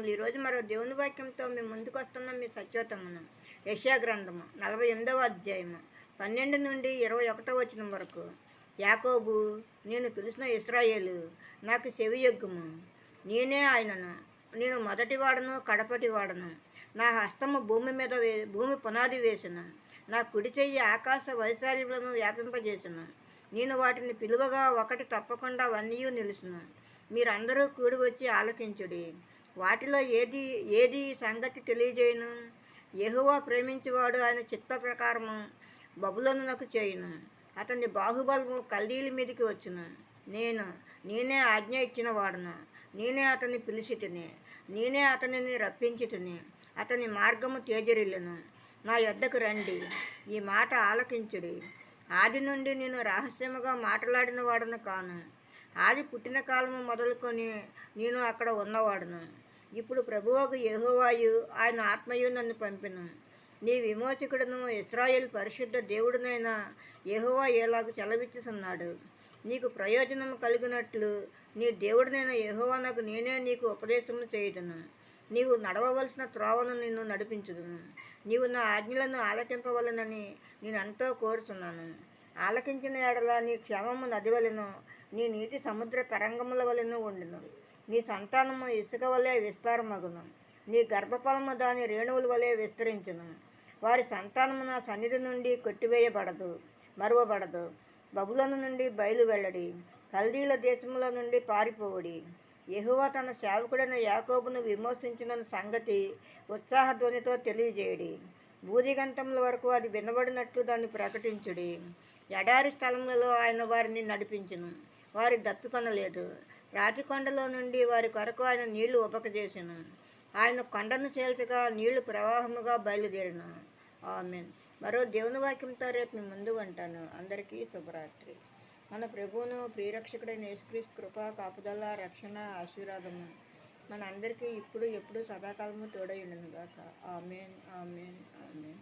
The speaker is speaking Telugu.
వందనములు. ఈరోజు మరో దేవుని వాక్యంతో మీ ముందుకు వస్తున్నాం. మీ సత్యోతమును యెషయా గ్రంథము 48వ అధ్యాయము 12 నుండి 21వ వచనం వరకు. యాకోబు, నేను పిలిచిన ఇశ్రాయేలు, నాకు చెవియొగ్గుము. నేనే ఆయనను, నేను మొదటివాడను కడపటివాడను. నా హస్తము భూమి పునాది వేసిన, నా కుడి చెయ్యి ఆకాశ వైశాల్యములను వ్యాపింపజేసిన. నేను వాటిని పిలువగా ఒకటి తప్పకుండా అవన్నీ నిలుచును. మీరందరూ కూడి వచ్చి ఆలకించుడి. వాటిలో ఏది ఏది సంగతి తెలియజేయను. యెహోవా ప్రేమించేవాడు ఆయన చిత్త ప్రకారము బబులోనునకు చేయును. అతని బాహుబలము కల్దీల మీదకి వచ్చును. నేనే ఆజ్ఞ ఇచ్చిన వాడను. నేనే అతన్ని పిలిచితిని. నేనే అతనిని రప్పించితిని. అతని మార్గము తేజరిల్లును. నా యొద్దకు రండి, ఈ మాట ఆలకించుడి. ఆది నుండి నేను రహస్యముగా మాట్లాడిన వాడను కాను. ఆది పుట్టిన కాలము మొదలుకొని నేను అక్కడ ఉన్నవాడును. ఇప్పుడు ప్రభువుకు యెహోవాయు ఆయన ఆత్మయు నన్ను పంపిను. నీ విమోచకుడును ఇశ్రాయేలు పరిశుద్ధ దేవుడునైన యెహోవా ఎలాగ సెలవిచ్చుచున్నాడు. నీకు ప్రయోజనము కలిగినట్లు నీ దేవుడినైన యెహోవానకు నేనే నీకు ఉపదేశము చేయుదును. నీవు నడవవలసిన త్రోవను నిన్ను నడిపించుదును. నీవు నా ఆజ్ఞలను ఆలకింపవలనని నేను ఎంతో కోరుచున్నాను. ఆలకించిన ఎడల నీ క్షేమము నది వలెను, నీ నీటి సముద్ర తరంగముల వలెను ఉండును. నీ సంతానము ఇసుక వలె విస్తారమగును. నీ గర్భఫలము దాని రేణువుల వలె విస్తరించును. వారి సంతానము నా సన్నిధి నుండి కొట్టివేయబడదు, మరువబడదు. బబులోను నుండి బయలు వెళ్ళడి, కల్దీల దేశముల నుండి పారిపోవుడి. యెహోవా తన సేవకుడైన యాకోబును విమోచించిన సంగతి ఉత్సాహధ్వనితో తెలియజేయుడి. భూదిగంతముల వరకు అది వినబడినట్లు దాన్ని ప్రకటించుడి. ఎడారి స్థలములలో ఆయన వారిని నడిపించును. వారి దప్పికొనలేదు. రాతి కొండలో నుండి వారి కొరకు ఆయన నీళ్లు ఉపకజేసెను. ఆయన కొండను చేల్చగా నీళ్లు ప్రవాహముగా బయలుదేరును. ఆమేన్. మరో దేవుని వాక్యంతో రేపు మీ ముందు ఉంటాను. అందరికీ శుభరాత్రి. మన ప్రభువును ప్రియరక్షకుడైన యేసుక్రీస్తు కృప, కాపుదల, రక్షణ, ఆశీర్వాదము మన అందరికీ ఇప్పుడు ఎప్పుడు సదాకాలము తోడై ఉండును గాక. ఆమేన్, ఆమేన్, ఆమేన్.